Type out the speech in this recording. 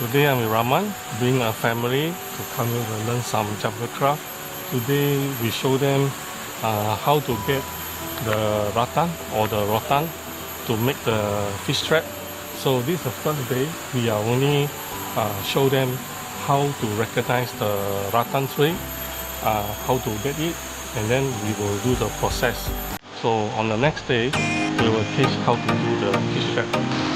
Today I'm with Raman, bring a family to come here to learn some Junglecraft. Today we show them how to get the rattan or the rattan to make the fish trap. So this is the first day. We are only show them how to recognize the rattan tree, how to get it, and then we will do the process. So on the next day, we will teach how to do the fish trap.